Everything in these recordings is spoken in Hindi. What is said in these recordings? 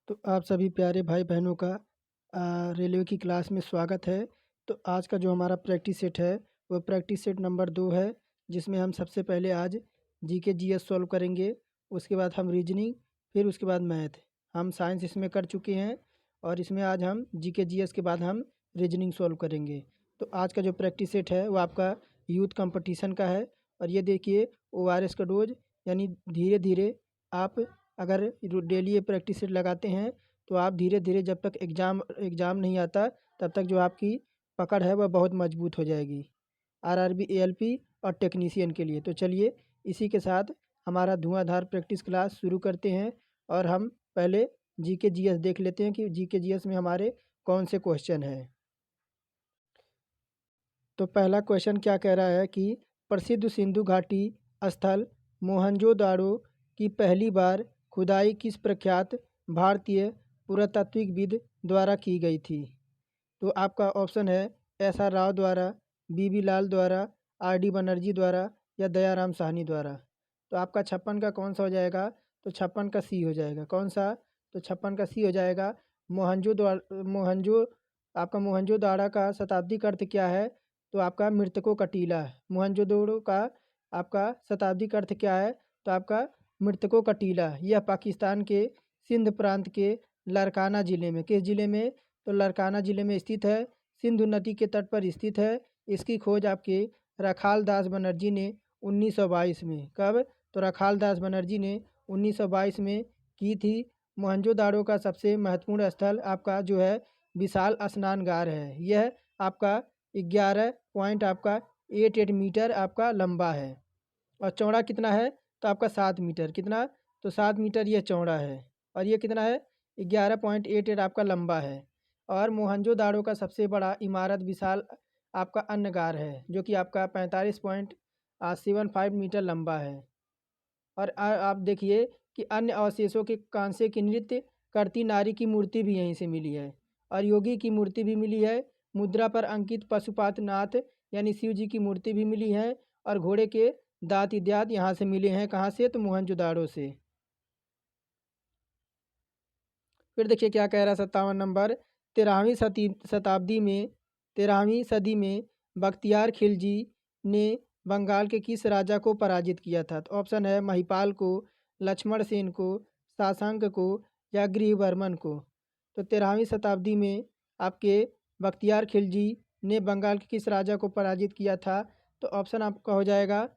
तो आप सभी प्यारे भाई बहनों का रेलवे की क्लास में स्वागत है। तो आज का जो हमारा प्रैक्टिस सेट है वो प्रैक्टिस सेट नंबर 2 है, जिसमें हम सबसे पहले आज जीके जीएस सॉल्व करेंगे। उसके बाद हम रीजनिंग, फिर उसके बाद मैथ। हम साइंस इसमें कर चुके हैं और इसमें आज हम जीके जीएस के बाद हम रीजनिंग सॉल्व करेंगे। तो आज का जो प्रैक्टिस सेट है वो आपका यूथ कंपटीशन का है। और ये देखिए ORS का डोज, यानी धीरे धीरे आप अगर डेली ये प्रैक्टिस सेट लगाते हैं तो आप धीरे धीरे जब तक एग्ज़ाम एग्ज़ाम नहीं आता तब तक जो आपकी पकड़ है वह बहुत मजबूत हो जाएगी आरआरबी एएलपी और टेक्नीशियन के लिए। तो चलिए इसी के साथ हमारा धुआंधार प्रैक्टिस क्लास शुरू करते हैं। और हम पहले जीके जीएस देख लेते हैं कि जीके जीएस में हमारे कौन से क्वेश्चन हैं। तो पहला क्वेश्चन क्या कह रहा है कि प्रसिद्ध सिंधु घाटी स्थल मोहनजोदाड़ो की पहली बार खुदाई किस प्रख्यात भारतीय पुरातात्विकविद द्वारा की गई थी। तो आपका ऑप्शन है SR राव द्वारा, BB लाल द्वारा, RD बनर्जी द्वारा या दयाराम साहनी द्वारा। तो आपका 56 का कौन सा हो जाएगा? तो 56 का सी हो जाएगा। कौन सा? तो 56 का सी हो जाएगा। मोहनजो आपका मोहनजोदाड़ो का शताब्दी का अर्थ क्या है? तो आपका मृतकों का टीला। मोहनजोदड़ो का आपका शताब्दी का अर्थ क्या है? तो आपका मृतकों का टीला। यह पाकिस्तान के सिंध प्रांत के लारकाना ज़िले में, किस ज़िले में? तो लारकाना ज़िले में स्थित है। सिंधु नदी के तट पर स्थित है। इसकी खोज आपके रखाल दास बनर्जी ने 1922 में, कब? तो रखाल दास बनर्जी ने 1922 में की थी। मोहनजोदाड़ो का सबसे महत्वपूर्ण स्थल आपका जो है विशाल स्नानगार है। यह आपका 11 पॉइंट आपका 88 मीटर आपका लंबा है और चौड़ा कितना है? तो आपका 7 मीटर। कितना? तो 7 मीटर यह चौड़ा है। और ये कितना है? 11.88 आपका लंबा है। और मोहनजोदाड़ो का सबसे बड़ा इमारत विशाल आपका अन्नगार है, जो कि आपका 45.75 मीटर लंबा है। और आप देखिए कि अन्य अवशेषों के कांसे की नृत्य करती नारी की मूर्ति भी यहीं से मिली है और योगी की मूर्ति भी मिली है। मुद्रा पर अंकित पशुपातनाथ यानी शिव जी की मूर्ति भी मिली है और घोड़े के दांत इत्यादि यहाँ से मिले हैं। कहाँ से? तो मोहनजोदाड़ो से। फिर देखिए क्या कह रहा है 57 नंबर। 13वीं शताब्दी में 13वीं सदी में बख्तियार खिलजी ने बंगाल के किस राजा को पराजित किया था? तो ऑप्शन है महिपाल को, लक्ष्मण सेन को, साशंक को या गृहवर्मन को। तो 13वीं शताब्दी में आपके बख्तियार खिलजी ने बंगाल के किस राजा को पराजित किया था? तो ऑप्शन आपका हो जाएगा,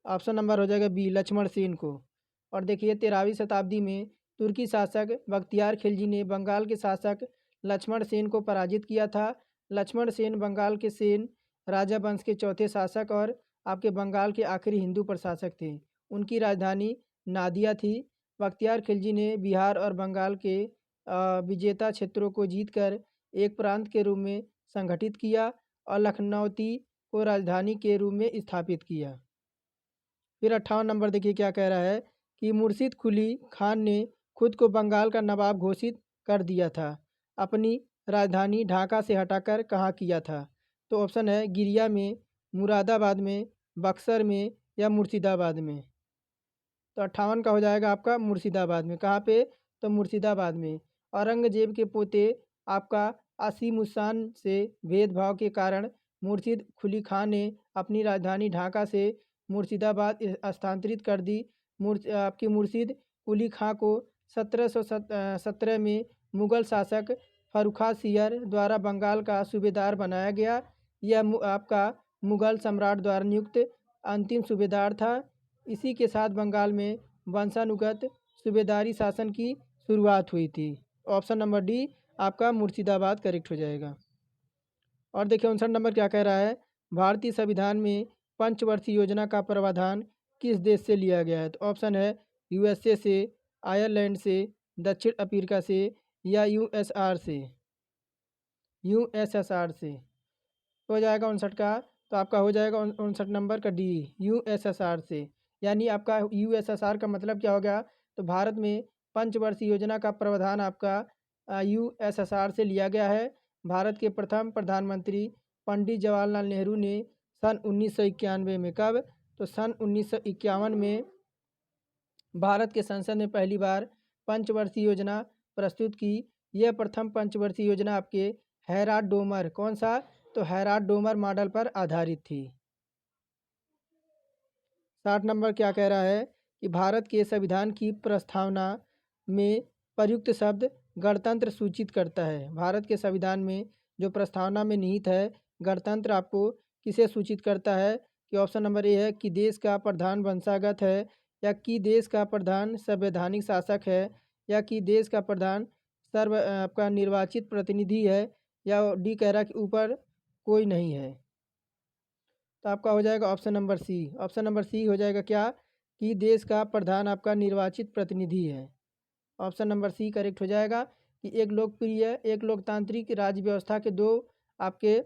ऑप्शन नंबर हो जाएगा बी, लक्ष्मण सेन को। और देखिए 13वीं शताब्दी में तुर्की शासक बख्तियार खिलजी ने बंगाल के शासक लक्ष्मण सेन को पराजित किया था। लक्ष्मण सेन बंगाल के सेन राजा वंश के चौथे शासक और आपके बंगाल के आखिरी हिंदू प्रशासक थे। उनकी राजधानी नादिया थी। बख्तियार खिलजी ने बिहार और बंगाल के विजेता क्षेत्रों को जीतकर एक प्रांत के रूप में संगठित किया और लखनऊती को राजधानी के रूप में स्थापित किया। फिर 58 नंबर देखिए क्या कह रहा है कि मुर्शिद कुली खान ने खुद को बंगाल का नवाब घोषित कर दिया था। अपनी राजधानी ढाका से हटाकर कहाँ किया था? तो ऑप्शन है गिरिया में, मुरादाबाद में, बक्सर में या मुर्शिदाबाद में। तो 58 का हो जाएगा आपका मुर्शिदाबाद में। कहाँ पे? तो मुर्शिदाबाद में। औरंगजेब के पोते आपका असीमुद्दीन से भेदभाव के कारण मुर्शिद कुली खान ने अपनी राजधानी ढाका से मुर्शिदाबाद स्थानांतरित कर दी। आपकी मुर्शिद कुली खां को 1717 में मुग़ल शासक फर्रुखाँ सियर द्वारा बंगाल का सूबेदार बनाया गया। यह आपका मुग़ल सम्राट द्वारा नियुक्त अंतिम सूबेदार था। इसी के साथ बंगाल में वंशानुगत सूबेदारी शासन की शुरुआत हुई थी। ऑप्शन नंबर डी आपका मुर्शिदाबाद करेक्ट हो जाएगा। और देखिए 59 नंबर क्या कह रहा है, भारतीय संविधान में पंचवर्षीय योजना का प्रावधान किस देश से लिया गया है? तो ऑप्शन है USA से, आयरलैंड से, दक्षिण अफ्रीका से या USSR से। तो हो जाएगा 59 का, तो आपका हो जाएगा 59 नंबर का डी, USSR से। यानी आपका USSR का मतलब क्या हो गया? तो भारत में पंचवर्षीय योजना का प्रावधान आपका USSR से लिया गया है। भारत के प्रथम प्रधानमंत्री पंडित जवाहरलाल नेहरू ने सन 1991 में, कब? तो सन 1951 में भारत के संसद में पहली बार पंचवर्षीय योजना प्रस्तुत की। यह प्रथम पंचवर्षीय योजना आपके हैराल्ड डोमर, कौन सा, तो हैराल्ड डोमर मॉडल पर आधारित थी। 60 नंबर क्या कह रहा है कि भारत के संविधान की प्रस्तावना में प्रयुक्त शब्द गणतंत्र सूचित करता है। भारत के संविधान में जो प्रस्तावना में निहित है गणतंत्र आपको किसे सूचित करता है, कि ऑप्शन नंबर ए है कि देश का प्रधान वंशागत है, या कि देश का प्रधान संवैधानिक शासक है, या कि देश का प्रधान आपका निर्वाचित प्रतिनिधि है, या डी कह रहा है कि ऊपर कोई नहीं है। तो आपका हो जाएगा option number C. Option number C हो जाएगा क्या, कि देश का प्रधान आपका निर्वाचित प्रतिनिधि है। ऑप्शन नंबर सी करेक्ट हो जाएगा कि एक लोकप्रिय एक लोकतांत्रिक राज्य व्यवस्था के दो आपके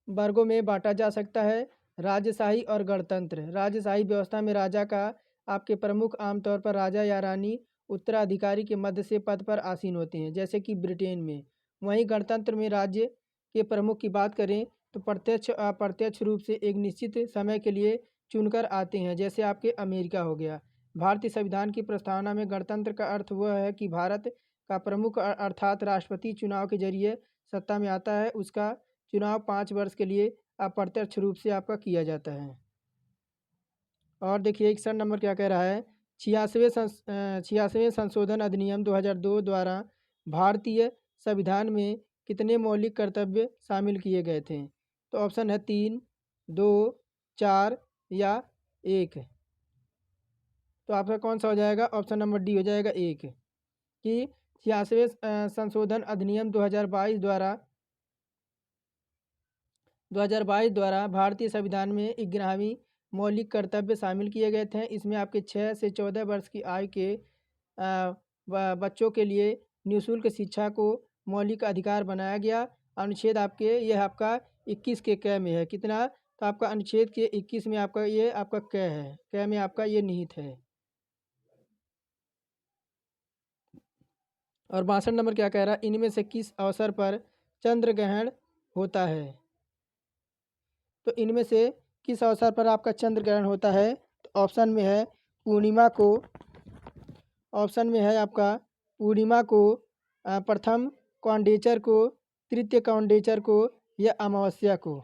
वर्गों में बांटा जा सकता है, राजशाही और गणतंत्र। राजशाही व्यवस्था में राजा का आपके प्रमुख आमतौर पर राजा या रानी उत्तराधिकारी के मध्य से पद पर आसीन होते हैं, जैसे कि ब्रिटेन में। वहीं गणतंत्र में राज्य के प्रमुख की बात करें तो प्रत्यक्ष अप्रत्यक्ष रूप से एक निश्चित समय के लिए चुनकर आते हैं, जैसे आपके अमेरिका हो गया। भारतीय संविधान की प्रस्तावना में गणतंत्र का अर्थ वह है कि भारत का प्रमुख अर्थात राष्ट्रपति चुनाव के जरिए सत्ता में आता है। उसका चुनाव 5 वर्ष के लिए अप्रत्यक्ष रूप से आपका किया जाता है। और देखिए 61 नंबर क्या कह रहा है, 86वें संशोधन अधिनियम 2002 द्वारा भारतीय संविधान में कितने मौलिक कर्तव्य शामिल किए गए थे। तो ऑप्शन है 3, 2, 4 या 1। तो आपका कौन सा हो जाएगा, ऑप्शन नंबर डी हो जाएगा 1, कि 86वें संशोधन अधिनियम 2022 द्वारा भारतीय संविधान में 11वीं मौलिक कर्तव्य शामिल किए गए थे। इसमें आपके 6 से 14 वर्ष की आयु के बच्चों के लिए निःशुल्क शिक्षा को मौलिक अधिकार बनाया गया। अनुच्छेद आपके यह आपका 21 के क में है, कितना, तो आपका अनुच्छेद के 21 में आपका ये आपका क है, क में आपका ये निहित है। और 62 नंबर क्या कह रहा है, इनमें से किस अवसर पर चंद्र ग्रहण होता है। तो इनमें से किस अवसर पर आपका चंद्र ग्रहण होता है, तो ऑप्शन में है पूर्णिमा को, ऑप्शन में है आपका पूर्णिमा को, प्रथम कौंडेचर को, तृतीय कौंडेचर को, या अमावस्या को।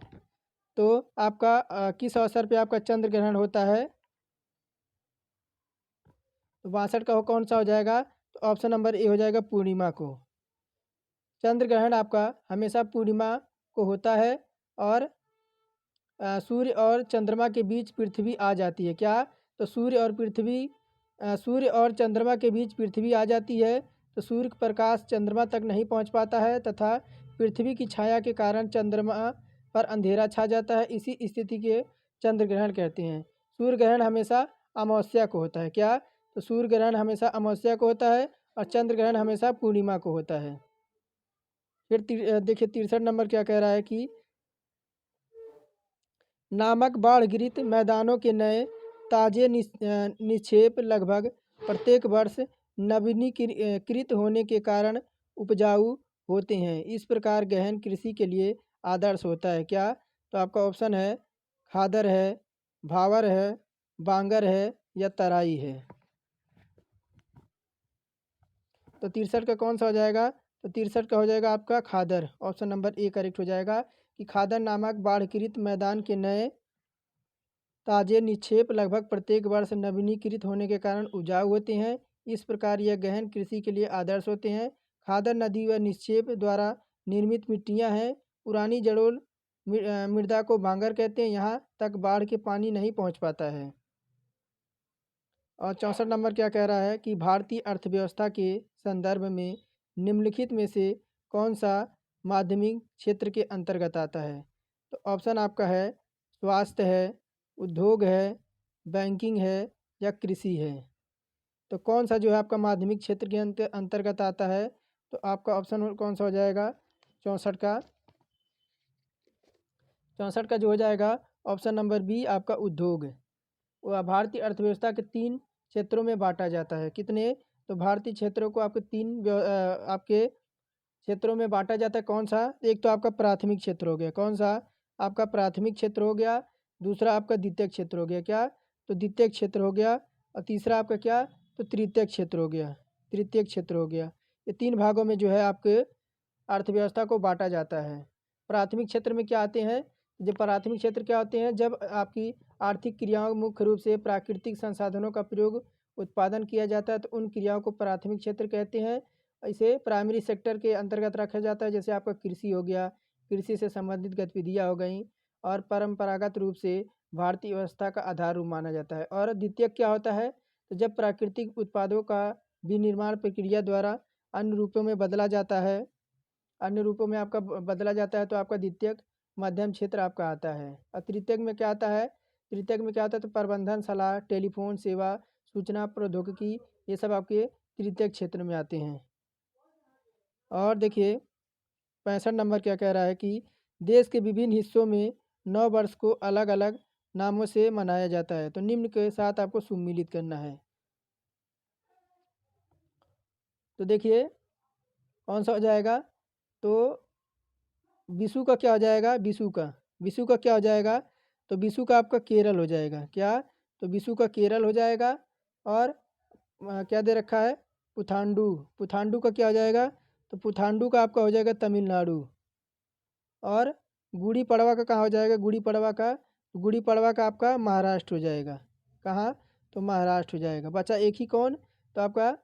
तो आपका किस अवसर पे आपका चंद्र ग्रहण होता है, तो 62 का कौन सा हो जाएगा, तो ऑप्शन नंबर ए हो जाएगा पूर्णिमा को। चंद्र ग्रहण आपका हमेशा पूर्णिमा को होता है, और सूर्य और चंद्रमा के बीच पृथ्वी आ जाती है, क्या, तो सूर्य और चंद्रमा के बीच पृथ्वी आ जाती है। तो सूर्य का प्रकाश चंद्रमा तक नहीं पहुंच पाता है तथा पृथ्वी की छाया के कारण चंद्रमा पर अंधेरा छा जाता है। इसी स्थिति के चंद्र ग्रहण कहते हैं। सूर्य ग्रहण हमेशा अमावस्या को होता है, क्या, तो सूर्य ग्रहण हमेशा अमावस्या को होता है, और चंद्र ग्रहण हमेशा पूर्णिमा को होता है। फिर देखिए 63 नंबर क्या कह रहा है कि नामक बाढ़ग्रस्त मैदानों के नए ताजे निक्षेप लगभग प्रत्येक वर्ष नवीनीकृत होने के कारण उपजाऊ होते हैं। इस प्रकार गहन कृषि के लिए आदर्श होता है, क्या, तो आपका ऑप्शन है खादर है, भावर है, बांगर है, या तराई है। तो 63 का कौन सा हो जाएगा, तो 63 का हो जाएगा आपका खादर। ऑप्शन नंबर ए करेक्ट हो जाएगा कि खादर नामक बाढ़कृत मैदान के नए ताजे निक्षेप लगभग प्रत्येक वर्ष नवीनीकृत होने के कारण उपजाऊ होते हैं। इस प्रकार यह गहन कृषि के लिए आदर्श होते हैं। खादर नदी व निक्षेप द्वारा निर्मित मिट्टियाँ हैं। पुरानी जड़ोल मृदा को बांगर कहते हैं, यहाँ तक बाढ़ के पानी नहीं पहुँच पाता है। और 64 नंबर क्या कह रहा है कि भारतीय अर्थव्यवस्था के संदर्भ में निम्नलिखित में से कौन सा माध्यमिक क्षेत्र के अंतर्गत आता है। तो ऑप्शन आपका है स्वास्थ्य है, उद्योग है, बैंकिंग है, या कृषि है। तो कौन सा जो है आपका माध्यमिक क्षेत्र के अंतर्गत आता है, तो आपका ऑप्शन कौन सा हो जाएगा 64 का। 64 का जो हो जाएगा ऑप्शन नंबर बी आपका उद्योग। वह भारतीय अर्थव्यवस्था के 3 क्षेत्रों में बांटा जाता है, कितने, तो भारतीय क्षेत्रों को आपके 3 आपके क्षेत्रों में बांटा जाता है। कौन सा, एक तो आपका प्राथमिक क्षेत्र हो गया, कौन सा, आपका प्राथमिक क्षेत्र हो गया। दूसरा आपका द्वितीयक क्षेत्र हो गया, क्या, तो द्वितीयक क्षेत्र हो गया। और तीसरा आपका क्या, तो तृतीयक क्षेत्र हो गया। तृतीयक क्षेत्र हो गया। ये 3 भागों में जो है आपके अर्थव्यवस्था को बांटा जाता है। प्राथमिक क्षेत्र में क्या आते हैं? जब प्राथमिक क्षेत्र क्या होते हैं? जब आपकी आर्थिक क्रियाओं मुख्य रूप से प्राकृतिक संसाधनों का प्रयोग उत्पादन किया जाता है तो उन क्रियाओं को प्राथमिक क्षेत्र कहते हैं। इसे प्राइमरी सेक्टर के अंतर्गत रखा जाता है, जैसे आपका कृषि हो गया, कृषि से संबंधित गतिविधियाँ हो गई और परंपरागत रूप से भारतीय व्यवस्था का आधार रूप माना जाता है। और द्वितीयक क्या होता है? तो जब प्राकृतिक उत्पादों का विनिर्माण प्रक्रिया द्वारा अन्य रूपों में बदला जाता है, अन्य रूपों में आपका बदला जाता है तो आपका द्वितीयक मध्यम क्षेत्र आपका आता है। और तृतीयक में क्या आता है? तृतीयक में क्या आता है? तो प्रबंधन, सलाह, टेलीफोन सेवा, सूचना प्रौद्योगिकी, ये सब आपके तृतीयक क्षेत्र में आते हैं। और देखिए 65 नंबर क्या कह रहा है कि देश के विभिन्न हिस्सों में नव वर्ष को अलग अलग नामों से मनाया जाता है, तो निम्न के साथ आपको सुम्मिलित करना है। तो देखिए कौन सा हो जाएगा? तो विशु का क्या हो जाएगा? विशु का क्या हो जाएगा? तो विशु का आपका केरल हो जाएगा। क्या? तो विशु का केरल हो जाएगा। और क्या दे रखा है? पुथांडु। पुथांडु का क्या हो जाएगा? तो पुथांडु का आपका हो जाएगा तमिलनाडु। और गुड़ी पड़वा का कहाँ हो जाएगा? गुड़ी पड़वा का आपका महाराष्ट्र हो जाएगा। कहाँ? तो महाराष्ट्र हो जाएगा। बचा एक ही कौन? तो आपका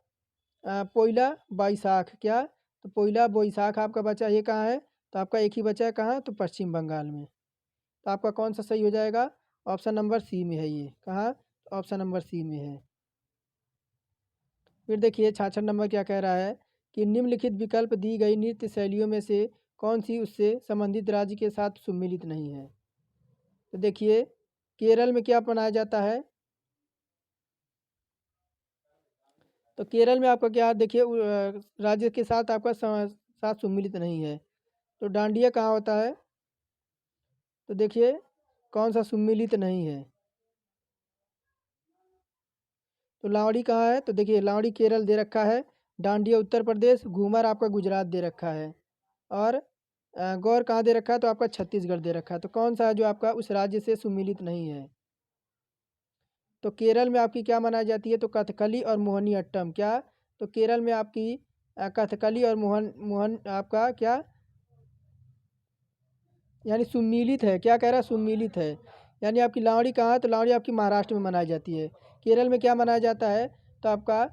पोइला बैसाख। क्या? तो पोइला बैसाख आपका बचा, ये कहाँ है? तो आपका एक ही बचा है, कहाँ? तो पश्चिम बंगाल में। तो आपका कौन सा सही हो जाएगा? ऑप्शन नंबर सी में है ये। कहाँ? तो ऑप्शन नंबर सी में है। फिर देखिए 66 नंबर क्या कह रहा है कि निम्नलिखित विकल्प दी गई नृत्य शैलियों में से कौन सी उससे संबंधित राज्य के साथ सुम्मिलित नहीं है? तो देखिए केरल में क्या मनाया जाता है? तो केरल में आपका क्या देखिए राज्य के साथ आपका साथ सुम्मिलित नहीं है। तो डांडिया कहाँ होता है? तो देखिए कौन सा सुम्मिलित नहीं है? तो लावड़ी कहाँ है? तो देखिए लावड़ी केरल दे रखा है, डांडिया उत्तर प्रदेश, घूमर आपका गुजरात दे रखा है और गौर कहाँ दे रखा है? तो आपका छत्तीसगढ़ दे रखा है। तो कौन सा है जो आपका उस राज्य से सुम्मिलित नहीं है? तो केरल में आपकी क्या मनाई जाती है? तो कथकली और मोहिनी अट्टम। क्या? तो केरल में आपकी कथकली और मोहन मोहन आपका क्या यानी सुम्मिलित है। क्या कह रहा है? सुम्मिलित है। यानी आपकी लावड़ी कहाँ है? तो लावड़ी आपकी महाराष्ट्र में मनाई जाती है। केरल में क्या मनाया जाता है? तो आपका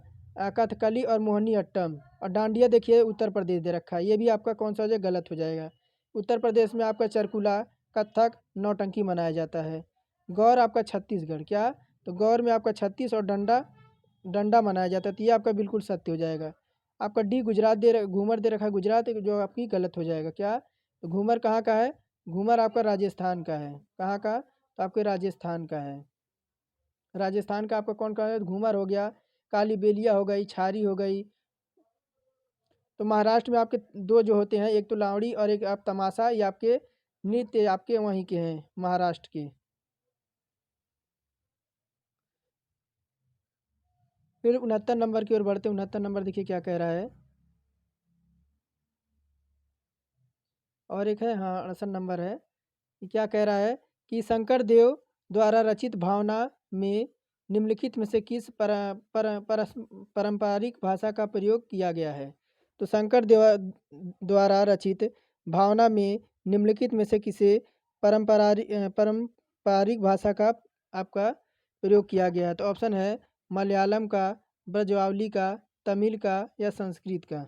कथकली और मोहिनी अट्टम। और डांडिया देखिए उत्तर प्रदेश दे रखा है, ये भी आपका कौन सा हो जाएगा? गलत हो जाएगा। उत्तर प्रदेश में आपका चरकुला, कथक, नौटंकी मनाया जाता है। गौर आपका छत्तीसगढ़। क्या? तो गौर में आपका छत्तीस और डंडा डंडा मनाया जाता है, तो ये आपका बिल्कुल सत्य हो जाएगा। आपका डी गुजरात घूमर दे रखा है गुजरात, जो आपकी गलत हो जाएगा। क्या? तो घूमर कहाँ का है? घूमर आपका राजस्थान का है। कहाँ का? तो आपके राजस्थान का है। राजस्थान का आपका कौन का है? घूमर हो गया, काली बेलिया हो गई, छारी हो गई। तो महाराष्ट्र में आपके दो जो होते हैं, एक तो लावड़ी और एक आप तमाशा, ये आपके नृत्य आपके वहीं के हैं, महाराष्ट्र के। फिर 69 नंबर की ओर बढ़ते। 69 नंबर देखिए क्या कह रहा है। और एक है, हाँ 68 नंबर है। ये क्या कह रहा है कि शंकर देव द्वारा रचित भावना में निम्नलिखित में से किस पारंपरिक भाषा का प्रयोग किया गया है? तो शंकर देव द्वारा रचित भावना में निम्नलिखित में से किसे पारंपरिक भाषा का आपका प्रयोग किया गया है? तो ऑप्शन है मलयालम का, ब्रजवावली का, तमिल का या संस्कृत का।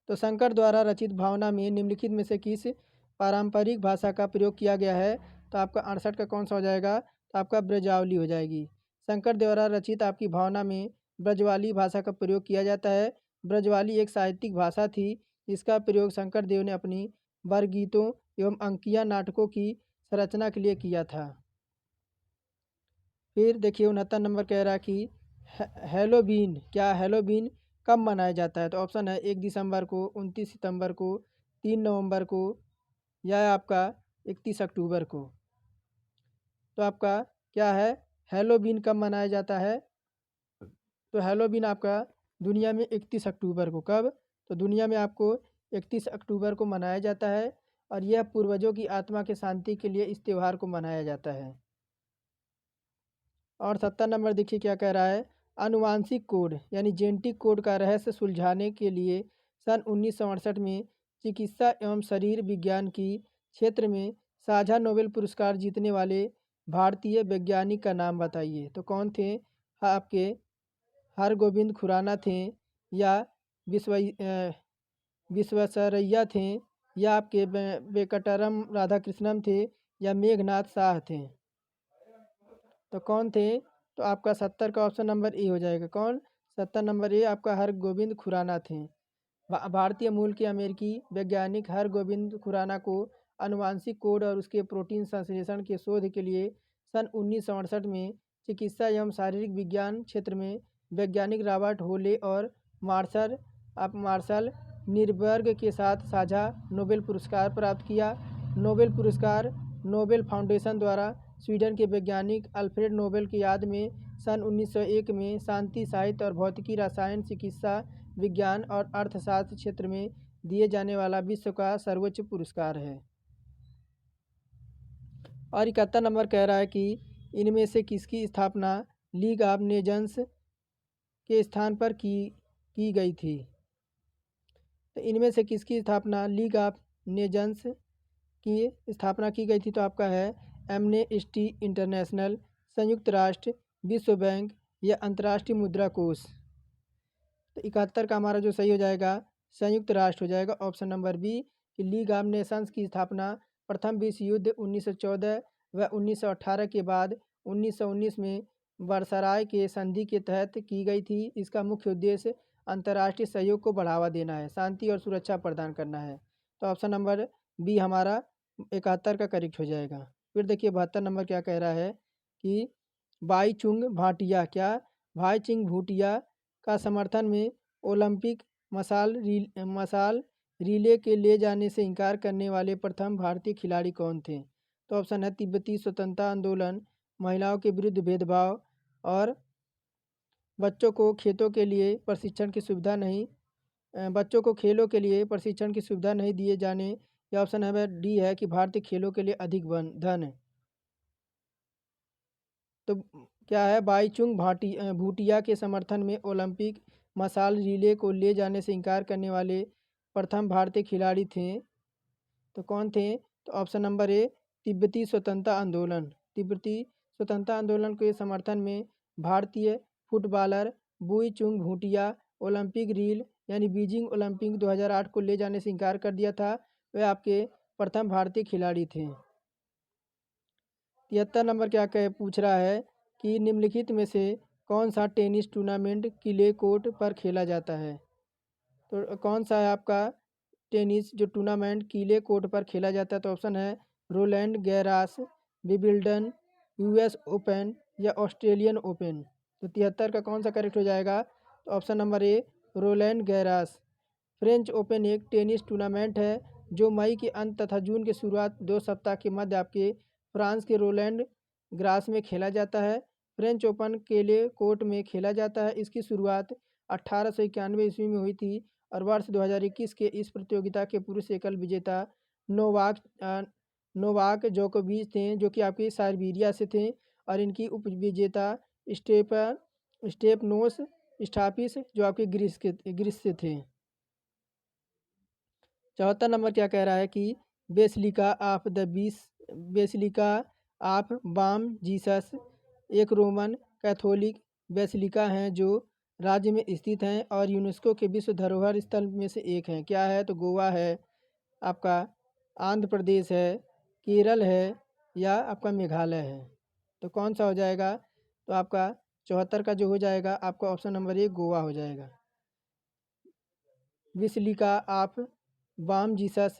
तो शंकर द्वारा रचित भावना में निम्नलिखित में से किस पारंपरिक भाषा का प्रयोग किया गया है? तो आपका 68 का कौन सा हो जाएगा? तो आपका ब्रजवावली हो जाएगी। शंकर द्वारा रचित आपकी भावना में ब्रजवाली भाषा का प्रयोग किया जाता है। ब्रजवाली एक साहित्यिक भाषा थी जिसका प्रयोग शंकर देव ने अपनी बरगीतों एवं अंकिया नाटकों की संरचना के लिए किया था। फिर देखिए 69 नंबर कह रहा है कि हेलोवीन, क्या हेलोवीन कब मनाया जाता है? तो ऑप्शन है 1 दिसंबर को, 29 सितंबर को, 3 नवंबर को या आपका 31 अक्टूबर को। तो आपका क्या है? हेलोवीन कब मनाया जाता है? तो हेलोवीन आपका दुनिया में 31 अक्टूबर को। कब? तो दुनिया में आपको 31 अक्टूबर को मनाया जाता है और यह पूर्वजों की आत्मा के शांति के लिए इस त्यौहार को मनाया जाता है। और 70 नंबर देखिए क्या कह रहा है, आनुवांशिक कोड यानी जेनेटिक कोड का रहस्य सुलझाने के लिए सन 1968 में चिकित्सा एवं शरीर विज्ञान की क्षेत्र में साझा नोबेल पुरस्कार जीतने वाले भारतीय वैज्ञानिक का नाम बताइए। तो कौन थे आपके, हरगोविंद खुराना थे, या विश्वेश्वरैया थे, या आपके वेंकटरम राधाकृष्णन थे, या मेघनाथ शाह थे। तो कौन थे? तो आपका 70 का ऑप्शन नंबर ए हो जाएगा। कौन? 70 नंबर ए आपका हरगोविंद खुराना थे। भारतीय मूल के अमेरिकी वैज्ञानिक हरगोविंद खुराना को आनुवांशिक कोड और उसके प्रोटीन संश्लेषण के शोध के लिए सन 1968 में चिकित्सा एवं शारीरिक विज्ञान क्षेत्र में वैज्ञानिक रॉबर्ट होले और मार्शल निरबर्ग के साथ साझा नोबेल पुरस्कार प्राप्त किया। नोबेल पुरस्कार नोबेल फाउंडेशन द्वारा स्वीडन के वैज्ञानिक अल्फ्रेड नोबेल की याद में सन 1901 में शांति, साहित्य और भौतिकी, रसायन, चिकित्सा विज्ञान और अर्थशास्त्र क्षेत्र में दिए जाने वाला विश्व का सर्वोच्च पुरस्कार है। और 71 नंबर कह रहा है कि इनमें से किसकी स्थापना लीग ऑफ नेशंस के स्थान पर की गई थी। तो इनमें से किसकी स्थापना लीग ऑफ नेशंस की स्थापना की गई थी। तो आपका है एमनेस्टी इंटरनेशनल, संयुक्त राष्ट्र, विश्व बैंक या अंतर्राष्ट्रीय मुद्रा कोष। तो 71 का हमारा जो सही हो जाएगा संयुक्त राष्ट्र हो जाएगा, ऑप्शन नंबर बी। कि लीग ऑफ नेशंस की स्थापना प्रथम विश्व युद्ध 1914 व 1918 के बाद 1919 में वर्साराय के संधि के तहत की गई थी। इसका मुख्य उद्देश्य अंतर्राष्ट्रीय सहयोग को बढ़ावा देना है, शांति और सुरक्षा प्रदान करना है। तो ऑप्शन नंबर बी हमारा 71 का करेक्ट हो जाएगा। फिर देखिए 72 नंबर क्या कह रहा है कि बाईचुंग भाटिया भाईचुंग भूटिया का समर्थन में ओलंपिक मसाल रिले के ले जाने से इनकार करने वाले प्रथम भारतीय खिलाड़ी कौन थे। तो ऑप्शन है तिब्बती स्वतंत्रता आंदोलन, महिलाओं के विरुद्ध भेदभाव, और बच्चों को खेतों के लिए प्रशिक्षण की सुविधा नहीं बच्चों को खेलों के लिए प्रशिक्षण की सुविधा नहीं दिए जाने, या ऑप्शन है डी है कि भारतीय खेलों के लिए अधिक धन। तो क्या है, बाईचुंग भूटिया के समर्थन में ओलंपिक मसाल रिले को ले जाने से इनकार करने वाले प्रथम भारतीय खिलाड़ी थे। तो कौन थे? तो ऑप्शन नंबर ए तिब्बती स्वतंत्रता आंदोलन। तिब्बती स्वतंत्रता आंदोलन के समर्थन में भारतीय footballer Baichung Bhutia Olympic relay यानी बीजिंग ओलंपिक 2008 को ले जाने से इनकार कर दिया था। वे आपके प्रथम भारतीय खिलाड़ी थे। 73 नंबर क्या पूछ रहा है कि निम्नलिखित में से कौन सा टेनिस टूर्नामेंट किले कोर्ट पर खेला जाता है। तो कौन सा है आपका टेनिस जो टूर्नामेंट किले कोर्ट पर खेला जाता है। तो ऑप्शन है Roland Garros, Wimbledon, US open या ऑस्ट्रेलियन ओपन। तो 73 का कौन सा करेक्ट हो जाएगा। तो option number A Roland Garros. French open एक टेनिस टूर्नामेंट है जो मई के अंत तथा जून की शुरुआत 2 सप्ताह के मध्य आपके फ्रांस के रोलैंड ग्रास में खेला जाता है। फ्रेंच ओपन केले कोर्ट में खेला जाता है। इसकी शुरुआत 1891 ईस्वी में हुई थी और वर्ष 2021 के इस प्रतियोगिता के पुरुष एकल विजेता नोवाक जोकोविच थे, जो कि आपकी साइबेरिया से थे, और इनकी उपविजेता स्टेफनोस स्टाफिस जो आपके ग्रीस से थे। 74 नंबर क्या कह रहा है कि बेसिलिका ऑफ बॉम जीसस एक रोमन कैथोलिक बेसिलिका हैं जो राज्य में स्थित हैं और यूनेस्को के विश्व धरोहर स्थल में से एक हैं। क्या है? तो गोवा है, आपका आंध्र प्रदेश है, केरल है, या आपका मेघालय है। तो कौन सा हो जाएगा? तो आपका 74 का जो हो जाएगा आपका ऑप्शन नंबर ए गोवा हो जाएगा। बेसिलिका ऑफ बॉम जीसस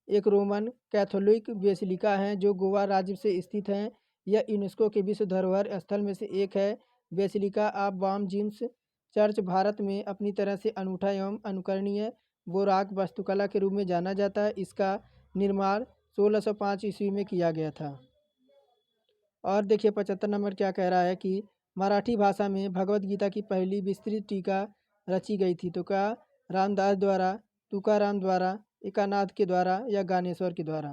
एक रोमन कैथोलिक बेसिलिका हैं जो गोवा राज्य से स्थित हैं। यह यूनेस्को के विश्व धरोहर स्थल में से एक है। Basilica of Bom Jesus church Bharat में अपनी तरह से अनूठा एवं अनुकरणीय बोराक वास्तुकला के रूप में जाना जाता है। इसका निर्माण 1605 ईस्वी में किया गया था। और देखिए 75 नंबर क्या कह रहा है कि मराठी भाषा में भगवत गीता की पहली विस्तृत टीका रची गई थी। तो क्या रामदास द्वारा, तुकाराम द्वारा, एकानाथ के द्वारा, या ज्ञानेश्वर के द्वारा।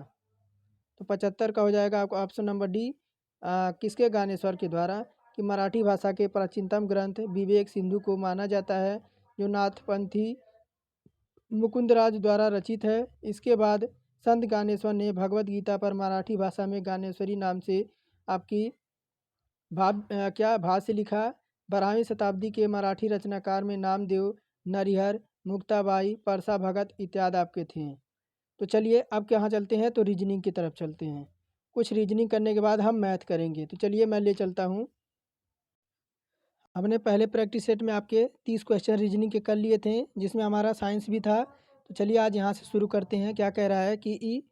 तो 75 का हो जाएगा आपको ऑप्शन नंबर डी किसके? ज्ञानेश्वर के द्वारा। कि मराठी भाषा के प्राचीनतम ग्रंथ विवेक सिंधु को माना जाता है, जो नाथपंथी मुकुंदराज द्वारा रचित है। इसके बाद संत ज्ञानेश्वर ने भगवत गीता पर मराठी भाषा में ज्ञानेश्वरी नाम से आपकी भाष्य लिखा। 12वीं शताब्दी के मराठी रचनाकार में नामदेव, नरिहर, मुक्ताबाई, परसा भगत इत्यादि आपके थे। तो चलिए अब कहाँ चलते हैं, तो रीजनिंग की तरफ चलते हैं। कुछ रीजनिंग करने के बाद हम मैथ करेंगे। तो चलिए मैं ले चलता हूँ। हमने पहले प्रैक्टिस सेट में आपके 30 क्वेश्चन रीजनिंग के कर लिए थे, जिसमें हमारा साइंस भी था। तो चलिए आज यहाँ से शुरू करते हैं। क्या कह रहा है कि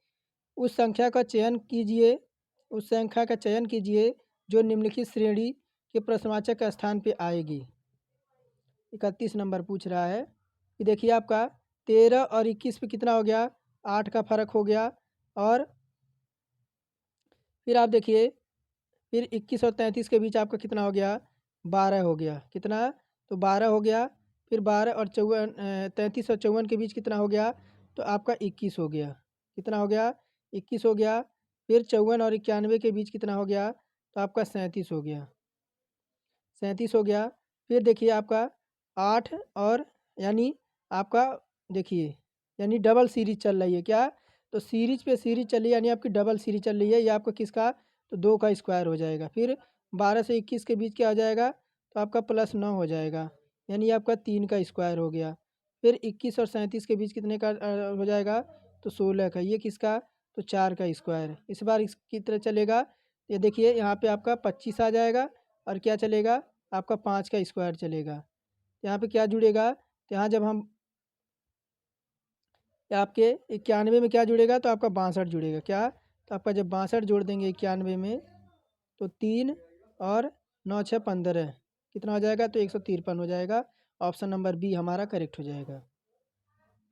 उस संख्या का चयन कीजिए, उस संख्या का चयन कीजिए जो निम्नलिखित श्रेणी के प्रश्नवाचक स्थान पे आएगी। 31 नंबर पूछ रहा है कि देखिए आपका 13 और 21 पे कितना हो गया, 8 का फर्क हो गया। और फिर आप देखिए, फिर 21 और 33 के बीच आपका कितना हो गया, 12 हो गया। कितना, तो 12 हो गया। फिर 12 और 33 और 54 के बीच कितना हो गया, तो आपका 21 हो गया। कितना हो गया, 21 हो गया। फिर 54 और 91 के बीच कितना हो गया, तो आपका 37 हो गया। 37 हो गया। फिर देखिए आपका 8 और यानी आपका देखिए यानी डबल सीरीज चल रही है क्या, तो सीरीज पे सीरीज चल रही है, यानी आपकी डबल सीरीज चल रही है। ये आपका किसका, तो 2 का स्क्वायर हो जाएगा। फिर 12 से 21 के बीच क्या हो जाएगा, तो आपका +9 हो जाएगा, यानी आपका 3 का स्क्वायर हो गया। फिर 21 और 37 के बीच कितने का हो जाएगा, तो 16 का। ये किसका, तो 4 का स्क्वायर। इस बार इसकी तरह चलेगा। ये देखिए यहाँ पे आपका 25 आ जाएगा, और क्या चलेगा, आपका 5 का स्क्वायर चलेगा। यहाँ पे क्या जुड़ेगा, तो यहाँ जब हम आपके 91 में क्या जुड़ेगा, तो आपका 62 जुड़ेगा। क्या, तो आपका जब 62 जोड़ देंगे 91 में, तो 3 और 9 6 15 कितना हो जाएगा, तो 153 हो जाएगा। ऑप्शन नंबर बी हमारा करेक्ट हो जाएगा।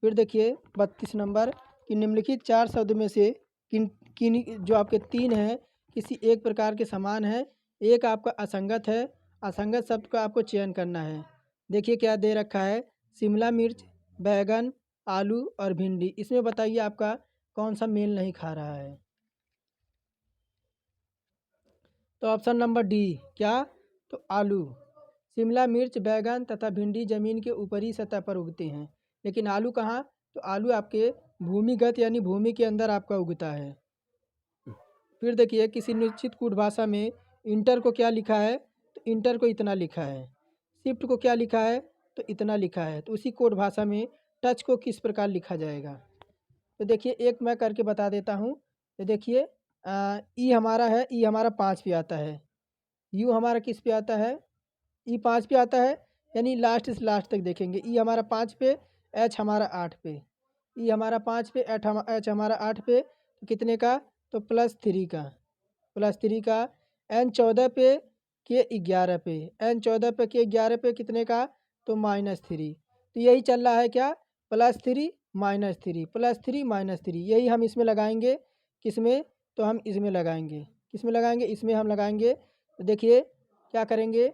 फिर देखिए 32 नंबर कि निम्नलिखित 4 शब्द में से किन किन जो आपके 3 हैं किसी एक प्रकार के समान है, एक आपका असंगत है। असंगत शब्द का आपको चयन करना है। देखिए क्या दे रखा है, शिमला मिर्च, बैगन, आलू और भिंडी। इसमें बताइए आपका कौन सा मेल नहीं खा रहा है। तो ऑप्शन नंबर डी, क्या, तो आलू। शिमला मिर्च, बैगन तथा भिंडी जमीन के ऊपरी सतह पर उगते हैं, लेकिन आलू कहाँ, तो आलू आपके भूमिगत यानी भूमि के अंदर आपका उगता है। फिर देखिए किसी निश्चित कूट भाषा में इंटर को क्या लिखा है, तो इंटर को इतना लिखा है। शिफ्ट को क्या लिखा है, तो इतना लिखा है। तो उसी कोड भाषा में टच को किस प्रकार लिखा जाएगा, तो देखिए एक मैं करके बता देता हूँ। तो देखिए ई हमारा है, ई हमारा 5 पे आता है। यू हमारा किस पे आता है, ई 5 पे आता है, यानी लास्ट से लास्ट तक देखेंगे। ई हमारा 5 पे, एच हमारा 8 पे। ई हमारा 5 पे, एच हमारा 8 पे, तो कितने का, तो +3 का। +3 का। एन 14 पे, के 11 पे। एन 14 पे, के 11 पे कितने का, तो -3। तो यही चल रहा है क्या, +3 -3 +3 -3। यही हम इसमें लगाएंगे। किसमें, तो हम इसमें लगाएंगे। किसमें लगाएंगे, इसमें हम लगाएंगे। तो देखिए क्या करेंगे,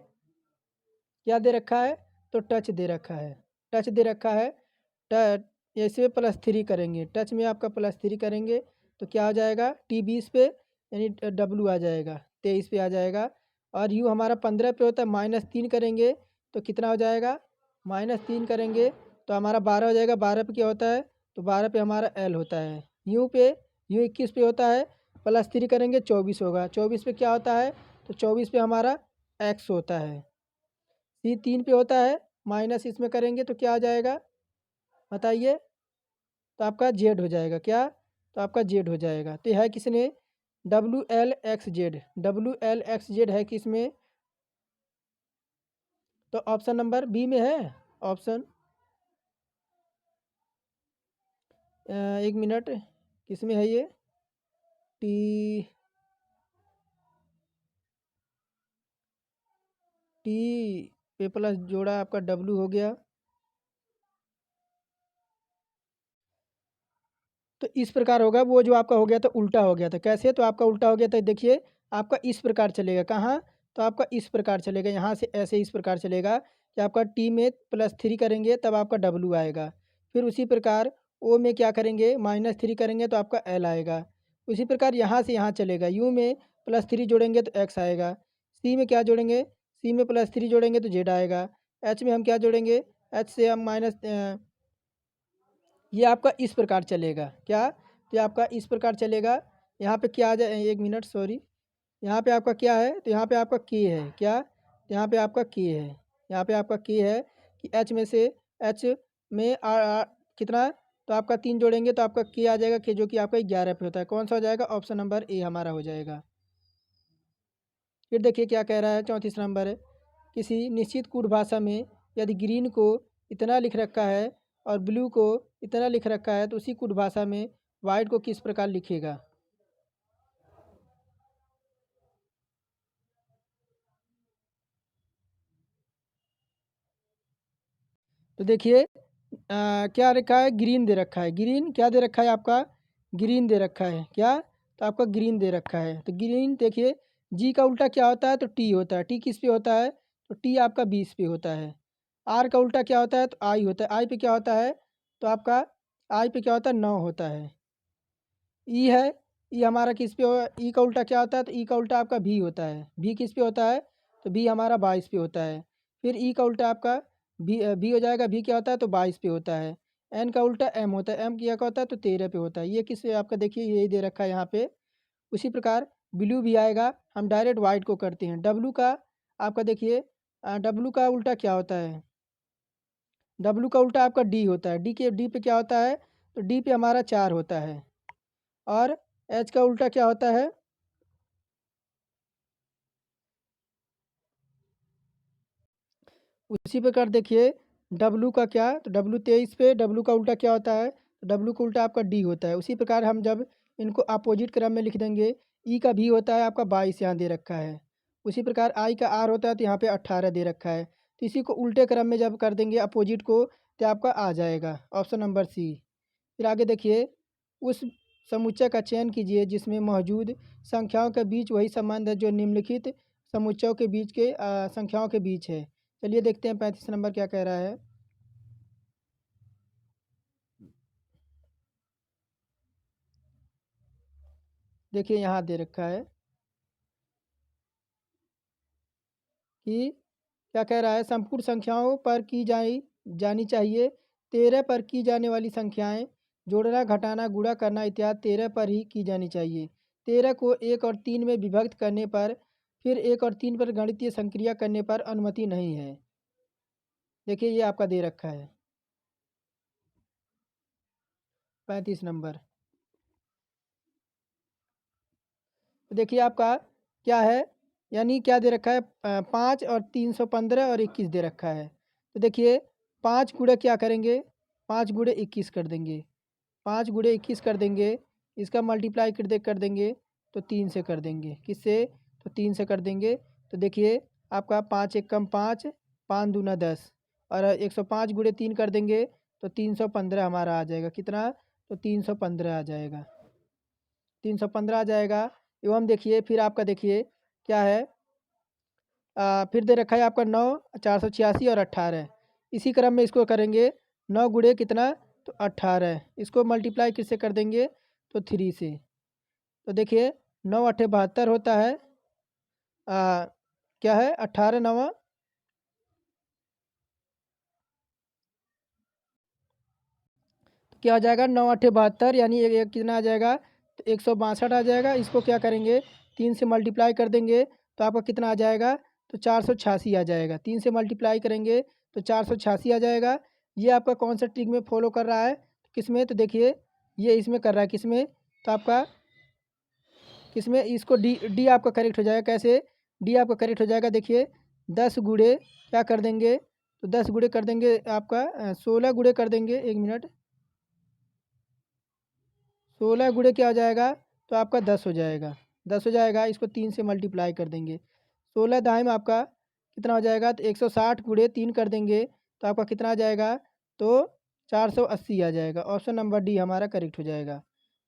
क्या दे रखा है, तो टच दे रखा है। टच दे रखा है, टच ऐसे +3 करेंगे। टच में आपका +3 करेंगे, तो क्या हो जाएगा, T20 पे, यानी डब्लू आ जाएगा, 23 पे आ जाएगा। और यू हमारा 15 पे होता है, -3 करेंगे तो कितना हो जाएगा, -3 करेंगे तो हमारा 12 हो जाएगा। 12 पे क्या होता है, तो 12 पे हमारा L होता है। यू पे, यू 21 पे होता है, +3 करेंगे 24 होगा। 24 पे क्या होता है, तो 24 पे हमारा X होता है। सी 3 पे होता है, माइनस इसमें करेंगे तो क्या आ जाएगा, बताइए, तो आपका जेड हो जाएगा। क्या, तो आपका जेड हो जाएगा। तो यह है किसने, WLXZ। WLXZ है किसमें, तो ऑप्शन नंबर बी में है। ऑप्शन 1 मिनट, किसमें है ये, टी टी पे प्लस जोड़ा आपका W हो गया। तो इस प्रकार होगा, वो जो आपका हो गया था उल्टा हो गया था। कैसे, तो आपका उल्टा हो गया था, देखिए आपका इस प्रकार चलेगा। कहाँ, तो आपका इस प्रकार चलेगा, यहाँ से ऐसे इस प्रकार चलेगा कि आपका टी में +3 करेंगे तब आपका W आएगा। फिर उसी प्रकार ओ में क्या करेंगे, -3 करेंगे तो आपका L आएगा। उसी प्रकार यहाँ से यहाँ चलेगा, यू में +3 जोड़ेंगे तो X आएगा। सी में क्या जोड़ेंगे, सी में +3 जोड़ेंगे तो जेड आएगा। एच में हम क्या जोड़ेंगे, एच से हम ये आपका इस प्रकार चलेगा क्या, तो ये आपका इस प्रकार चलेगा। यहाँ पे क्या आ जाए, एक मिनट सॉरी, यहाँ पे आपका क्या है, तो यहाँ पे आपका के है क्या, तो यहाँ पे आपका के है, यहाँ पे आपका के है कि एच में से एच में कितना, तो आपका 3 जोड़ेंगे तो आपका के आ जाएगा, के जो कि आपका 11 पे होता है। कौन सा हो जाएगा, ऑप्शन नंबर ए हमारा हो जाएगा। फिर देखिए क्या कह रहा है, 34 नंबर है, किसी निश्चित कूट भाषा में यदि ग्रीन को इतना लिख रखा है और ब्लू को इतना लिख रखा है तो उसी कूट भाषा में वाइट को किस प्रकार लिखेगा। तो देखिए क्या रखा है, ग्रीन दे रखा है, ग्रीन क्या दे रखा है आपका, ग्रीन दे रखा है क्या, तो आपका ग्रीन दे रखा है। तो ग्रीन देखिए, जी का उल्टा क्या होता है, तो टी होता है, टी किस पे होता है, तो टी आपका 20 पे होता है। आर का उल्टा क्या होता है, तो आई होता है, आई पे क्या होता है, तो आपका आई पे क्या होता है, 9 होता है। ई है, ई हमारा किस पे हो, ई का उल्टा क्या होता है, तो ई का उल्टा आपका भी होता है, भी किस पे होता है, तो भी हमारा 22 पे होता है। फिर ई का उल्टा आपका भी हो जाएगा, भी क्या होता है, तो 22 पे होता है। एन का उल्टा एम होता है, एम क्या होता है, तो 13 पे होता है। ये किस पे आपका देखिए यही दे रखा है यहाँ पे। उसी प्रकार ब्लू भी आएगा, हम डायरेक्ट वाइट को करते हैं। डब्लू का आपका देखिए, डब्लू का उल्टा क्या होता है, डब्लू का उल्टा आपका डी होता है, डी पे क्या होता है, तो डी पे हमारा 4 होता है। और एच का उल्टा क्या होता है, उसी प्रकार देखिए डब्लू का क्या, तो डब्लू 23 पे डब्लू का उल्टा क्या होता है, तो डब्लू का उल्टा आपका डी होता है। उसी प्रकार हम जब इनको अपोजिट क्रम में लिख देंगे, ई का भी होता है आपका 22 यहाँ दे रखा है। उसी प्रकार आई का आर होता है तो यहाँ पे 18 दे रखा है। तो इसी को उल्टे क्रम में जब कर देंगे अपोजिट को तो आपका आ जाएगा ऑप्शन नंबर सी। फिर आगे देखिए, उस समुच्चय का चयन कीजिए जिसमें मौजूद संख्याओं के बीच वही संबंध है जो निम्नलिखित समुच्चयों के बीच के संख्याओं के बीच है। चलिए देखते हैं 35 नंबर क्या कह रहा है। देखिए यहाँ दे रखा है कि क्या कह रहा है, संपूर्ण संख्याओं पर की जानी चाहिए 13 पर की जाने वाली संख्याएं जोड़ना, घटाना, गुणा करना इत्यादि 13 पर ही की जानी चाहिए। 13 को 1 और 3 में विभक्त करने पर, फिर 1 और 3 पर गणितीय संक्रिया करने पर अनुमति नहीं है। देखिए ये आपका दे रखा है 35 नंबर। तो देखिए आपका क्या है, यानी क्या दे रखा है, 5 और 315 और 21 दे रखा है। तो देखिए 5 गुणे क्या करेंगे, 5 गुणे 21 कर देंगे, 5 गुणे 21 कर देंगे, इसका मल्टीप्लाई कर देंगे तो 3 से कर देंगे, किससे, तो 3 से कर देंगे। तो देखिए आपका 5 एक कम 5, 5 दूना 10, और 105 गुणे 3 कर देंगे तो 315 हमारा आ जाएगा, कितना, तो 315 आ जाएगा, 315 आ जाएगा। एवं देखिए फिर आपका देखिए क्या है, फिर दे रखा है आपका 9, 486 और 18। इसी क्रम में इसको करेंगे, 9 गुणे कितना, तो 18, इसको मल्टीप्लाई किससे कर देंगे, तो 3 से। तो देखिए 9 अट्ठे 72 होता है, क्या है 18 नवा, तो क्या आ जाएगा 9 अट्ठे 72, यानी एक कितना आ जाएगा, तो 162 आ जाएगा। इसको क्या करेंगे, 3 से मल्टीप्लाई कर देंगे तो आपका कितना आ जाएगा, तो 486 आ जाएगा। 3 से मल्टीप्लाई करेंगे तो 486 आ जाएगा। ये आपका कौन सा ट्रिक में फॉलो कर रहा है, किस में, तो देखिए ये इसमें कर रहा है, किस में, तो आपका किस में, इसको डी डी आपका करेक्ट हो जाएगा। कैसे, डी आपका करेक्ट हो जाएगा, देखिए 10 गुणे क्या कर देंगे, तो 10 गुणे कर देंगे आपका 16 गुणे कर देंगे, एक मिनट, 16 गुणे क्या हो जाएगा, तो आपका 10 हो जाएगा, 10 हो जाएगा। इसको 3 से मल्टीप्लाई कर देंगे, 16 दाएँ में आपका कितना हो जाएगा, तो 160 गुणे 3 कर देंगे तो आपका कितना आ जाएगा, तो 480 आ जाएगा। ऑप्शन नंबर डी हमारा करेक्ट हो जाएगा।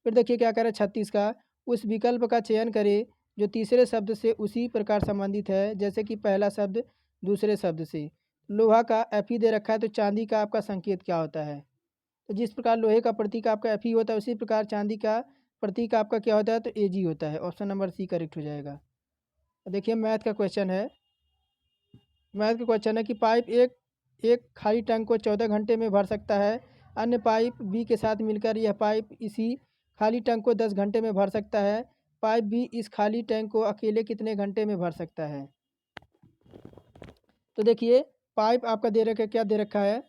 फिर देखिए क्या कह रहा है 36 का, उस विकल्प का चयन करें जो तीसरे शब्द से उसी प्रकार संबंधित है जैसे कि पहला शब्द दूसरे शब्द से। लोहा का एफ दे रखा है, तो चांदी का आपका संकेत क्या होता है, तो जिस प्रकार लोहे का प्रतीक आपका एफ होता है उसी प्रकार चांदी का प्रतीक आपका क्या होता है, तो एजी होता है। ऑप्शन नंबर सी करेक्ट हो जाएगा। देखिए मैथ का क्वेश्चन है। मैथ का क्वेश्चन है कि पाइप एक एक खाली टैंक को 14 घंटे में भर सकता है। अन्य पाइप बी के साथ मिलकर यह पाइप इसी खाली टैंक को 10 घंटे में भर सकता है। पाइप बी इस खाली टैंक को अकेले कितने घंटे में भर सकता है? तो देखिए पाइप आपका दे रखा क्या दे रखा है।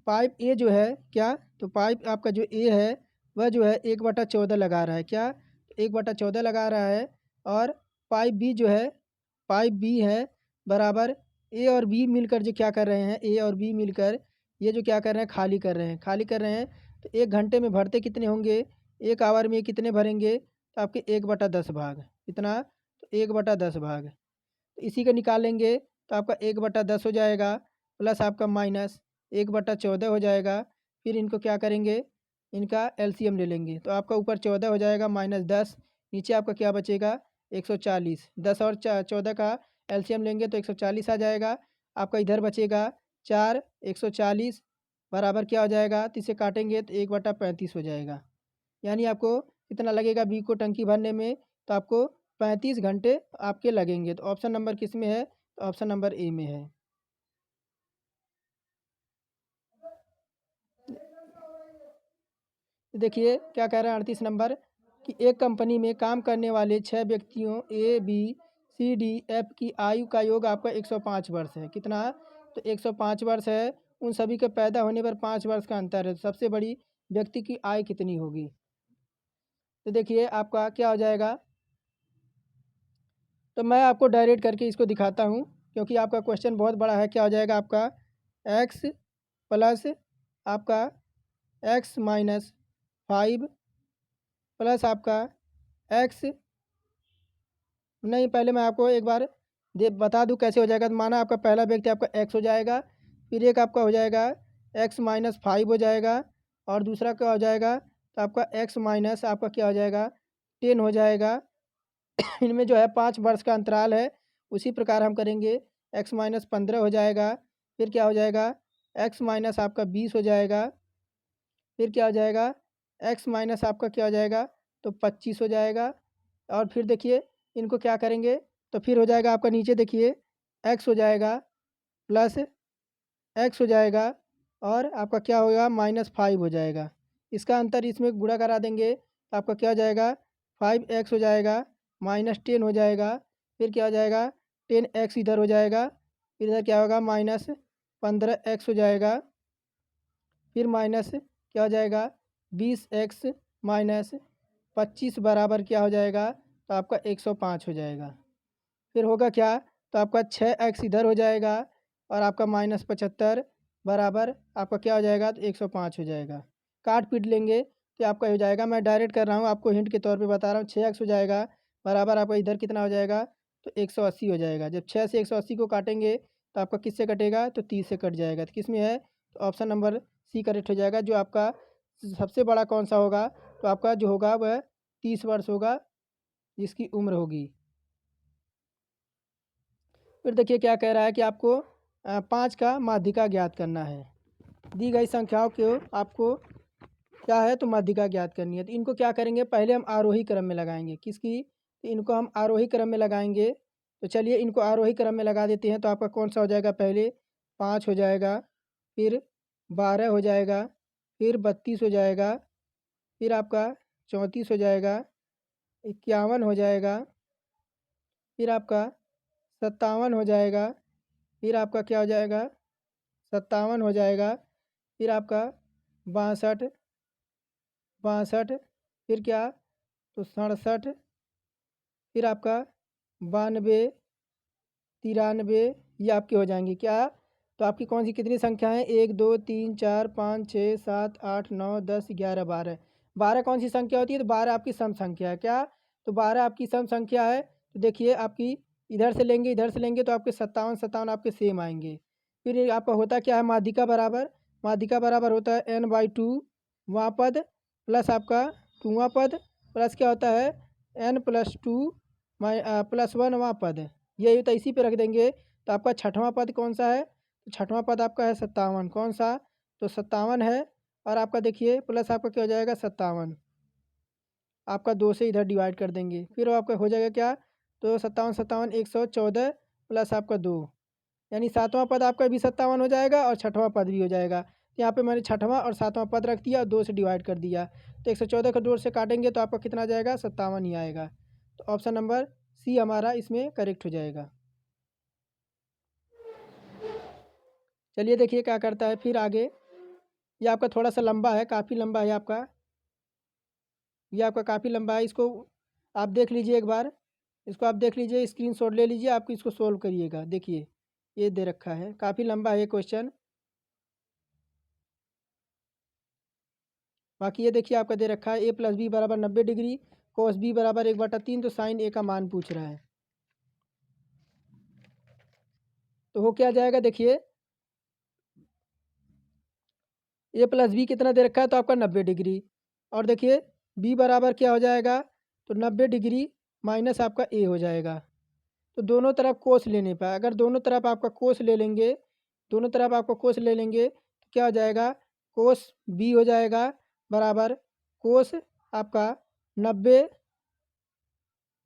पाइप ए जो है क्या, तो पाइप आपका जो ए है वह जो है 1/14 लगा रहा है क्या, 1/14 लगा रहा है। और पाइप बी जो है, पाइप बी है बराबर ए और बी मिलकर जो क्या कर रहे हैं, ए और बी मिलकर ये जो क्या कर रहे हैं, खाली कर रहे हैं, खाली कर रहे हैं। तो 1 घंटे में भरते कितने होंगे, 1 आवर में कितने भरेंगे, तो आपके 1/10 भाग कितना, तो 1/10 भाग। तो इसी का निकालेंगे तो आपका 1/10 हो जाएगा, प्लस आपका माइनस 1/14 हो जाएगा। फिर इनको क्या करेंगे, इनका एलसीएम ले लेंगे तो आपका ऊपर 14 हो जाएगा माइनस 10, नीचे आपका क्या बचेगा 140। 10 और 14 का एलसीएम लेंगे तो 140 आ जाएगा। आपका इधर बचेगा 4, 140 बराबर क्या हो जाएगा, तो इसे काटेंगे तो 1/35 हो जाएगा। यानी आपको कितना लगेगा बी को टंकी भरने में, तो आपको 35 घंटे आपके लगेंगे। तो ऑप्शन नंबर किस में है, तो ऑप्शन नंबर ए में है। देखिए क्या कह रहा है 38 नंबर कि एक कंपनी में काम करने वाले 6 व्यक्तियों A B C D F की आयु का योग आपका 105 वर्ष है। कितना, तो 105 वर्ष है। उन सभी के पैदा होने पर 5 वर्ष का अंतर है। तो सबसे बड़ी व्यक्ति की आयु कितनी होगी? तो देखिए आपका क्या हो जाएगा, तो मैं आपको डायरेक्ट करके इसको दिखाता हूँ क्योंकि आपका क्वेश्चन बहुत बड़ा है। क्या हो जाएगा आपका एक्स प्लस आपका x-5 प्लस आपका एक्स, नहीं पहले मैं आपको एक बार दे बता दूं कैसे हो जाएगा। तो माना आपका पहला व्यक्ति आपका x हो जाएगा, फिर एक आपका हो जाएगा x-5 हो जाएगा, और दूसरा क्या हो जाएगा, तो आपका x माइनस आपका क्या हो जाएगा 10 हो जाएगा। इनमें जो है 5 वर्ष का अंतराल है, उसी प्रकार हम करेंगे। x-15 हो जाएगा, फिर क्या हो जाएगा x माइनस आपका 20 हो जाएगा, फिर क्या हो जाएगा x माइनस आपका क्या हो जाएगा, तो 25 हो जाएगा। और फिर देखिए इनको क्या करेंगे, तो फिर हो जाएगा आपका नीचे देखिए x हो जाएगा प्लस x हो जाएगा, और आपका क्या होगा -5 हो जाएगा। इसका अंतर इसमें गुणा करा देंगे तो आपका क्या हो जाएगा 5x हो जाएगा, -10 हो जाएगा, फिर क्या हो जाएगा 10x इधर हो जाएगा, फिर इधर क्या होगा -15x हो जाएगा, फिर माइनस क्या हो जाएगा 20x माइनस 25 बराबर क्या हो जाएगा, तो आपका 105 हो जाएगा। फिर होगा क्या, तो आपका 6x इधर हो जाएगा, और आपका -75 बराबर आपका क्या हो जाएगा, तो 105 हो जाएगा। काट पीट लेंगे तो आपका हो जाएगा, मैं डायरेक्ट कर रहा हूँ आपको हिंट के तौर पे बता रहा हूँ। 6x हो जाएगा बराबर आपका इधर कितना हो जाएगा, तो 180 हो जाएगा। जब 6 से 180 को काटेंगे तो आपका किससे कटेगा, तो 30 से कट जाएगा। तो किस में है, तो ऑप्शन नंबर सी करेक्ट हो जाएगा। जो आपका सबसे बड़ा कौन सा होगा, तो आपका जो होगा वह 30 वर्ष होगा जिसकी उम्र होगी। फिर देखिए क्या कह रहा है कि आपको 5 का माध्यिका ज्ञात करना है। दी गई संख्याओं को आपको क्या है, तो माध्यिका ज्ञात करनी है। तो इनको क्या करेंगे, पहले हम आरोही क्रम में लगाएंगे। किसकी, तो इनको हम आरोही क्रम में लगाएंगे। तो चलिए इनको आरोही क्रम में लगा देते हैं। तो आपका कौन सा हो जाएगा, पहले 5 हो जाएगा, फिर 12 हो जाएगा, फिर 32 हो जाएगा, फिर आपका 34 हो जाएगा, 51 हो जाएगा, फिर आपका 57 हो जाएगा, फिर आपका क्या हो जाएगा 57 हो जाएगा, फिर आपका 62 62, फिर क्या, तो 67, फिर आपका 92 93, ये आपके हो जाएंगे क्या। तो आपकी कौन सी कितनी संख्या है, 1 2 3 4 5 6 7 8 9 10 11 12। 12 कौन सी संख्या होती है, तो 12 आपकी सम संख्या है क्या। तो 12 आपकी सम संख्या है। तो देखिए आपकी इधर से लेंगे इधर से लेंगे तो आपके 57 57 आपके सेम आएंगे। फिर ये आपका होता क्या है, माध्यिका बराबर, माध्यिका बराबर होता है n/2 वाँ पद प्लस आपका 2वां पद, प्लस क्या होता है n+2 +1 वाँ पद। ये तो इसी पे रख देंगे। तो आपका छठवां पद कौन सा है, तो छठवां पद आपका है 57। कौन सा, तो 57 है। और आपका देखिए प्लस आपका क्या हो जाएगा 57, आपका 2 से इधर डिवाइड कर देंगे। फिर वो आपका हो जाएगा क्या, तो 57 114 प्लस आपका 2, यानी 7वां पद आपका भी 57 हो जाएगा और 6वां पद भी हो जाएगा। तो यहाँ पे मैंने 6वां और 7वां पद रख दिया और 2 से डिवाइड कर दिया। तो 114 को 2 से काटेंगे तो आपका कितना आ जाएगा, 57 ही आएगा। तो ऑप्शन नंबर सी हमारा इसमें करेक्ट हो जाएगा। चलिए देखिए क्या करता है फिर आगे। ये आपका थोड़ा सा लंबा है, काफ़ी लंबा है आपका, ये आपका काफ़ी लंबा है। इसको आप देख लीजिए एक बार, इसको आप देख लीजिए, स्क्रीनशॉट ले लीजिए, आप इसको सोल्व करिएगा। देखिए ये दे रखा है, काफ़ी लंबा है ये क्वेश्चन। बाकी ये देखिए आपका दे रखा है a+b बराबर 90 डिग्री, cos b बराबर 1/3, तो साइन a का मान पूछ रहा है। तो वो क्या जाएगा, देखिए a+b कितना दे रखा है, तो आपका 90 डिग्री, और देखिए b बराबर क्या हो जाएगा, तो 90 डिग्री माइनस आपका a हो जाएगा। तो दोनों तरफ कोस लेने पर, अगर दोनों तरफ आपका कोस ले लेंगे, दोनों तरफ आपका कोस ले लेंगे तो क्या हो जाएगा, कोस b हो जाएगा बराबर कोस आपका 90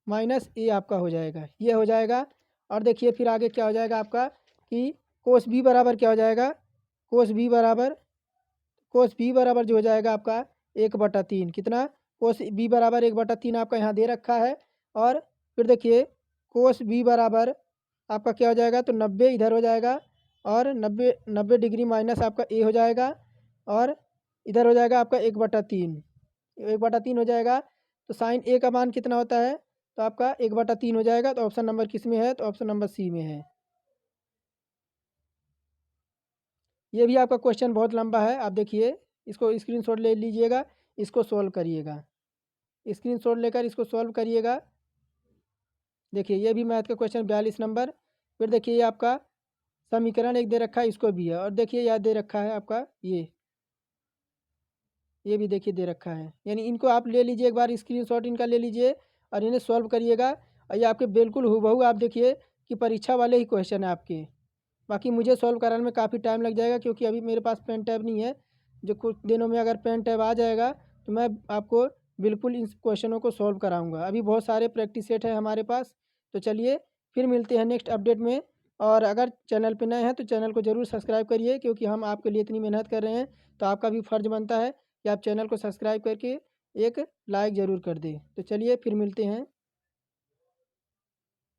माइनस ए आपका हो जाएगा, ये हो जाएगा। और देखिए फिर आगे क्या हो जाएगा आपका कि कोस बी बराबर क्या हो जाएगा, कोस बी बराबर जो हो जाएगा आपका 1/3, कितना, कोस बी बराबर 1/3 आपका यहाँ दे रखा है। और फिर देखिए कोस बी बराबर आपका क्या हो जाएगा, तो 90 इधर हो जाएगा, और 90 डिग्री माइनस आपका ए हो जाएगा, और इधर हो जाएगा आपका 1/3 हो जाएगा। तो साइन ए का मान कितना होता है, तो आपका 1/3 हो जाएगा। तो ऑप्शन नंबर किस में है, तो ऑप्शन नंबर सी में है। ये भी आपका क्वेश्चन बहुत लंबा है, आप देखिए इसको स्क्रीनशॉट ले लीजिएगा, इसको सॉल्व करिएगा, स्क्रीनशॉट लेकर इसको सॉल्व करिएगा। देखिए ये भी मैथ का क्वेश्चन 42 नंबर। फिर देखिए ये आपका समीकरण एक दे रखा है, इसको भी है, और देखिए याद दे रखा है आपका ये भी देखिए दे रखा है, यानी इनको आप ले लीजिए एक बार, स्क्रीनशॉट इनका ले लीजिए और इन्हें सॉल्व करिएगा। और ये आपके बिल्कुल हूबहू आप देखिए कि परीक्षा वाले ही क्वेश्चन है आपके। बाकी मुझे सॉल्व कराने में काफ़ी टाइम लग जाएगा, क्योंकि अभी मेरे पास पेन टैब नहीं है। जो कुछ दिनों में अगर पेन टैब आ जाएगा तो मैं आपको बिल्कुल इन क्वेश्चनों को सॉल्व कराऊंगा। अभी बहुत सारे प्रैक्टिस सेट है हमारे पास। तो चलिए फिर मिलते हैं नेक्स्ट अपडेट में। और अगर चैनल पर नए हैं तो चैनल को ज़रूर सब्सक्राइब करिए, क्योंकि हम आपके लिए इतनी मेहनत कर रहे हैं, तो आपका भी फ़र्ज़ बनता है कि आप चैनल को सब्सक्राइब करके एक लाइक ज़रूर कर दें। तो चलिए फिर मिलते हैं।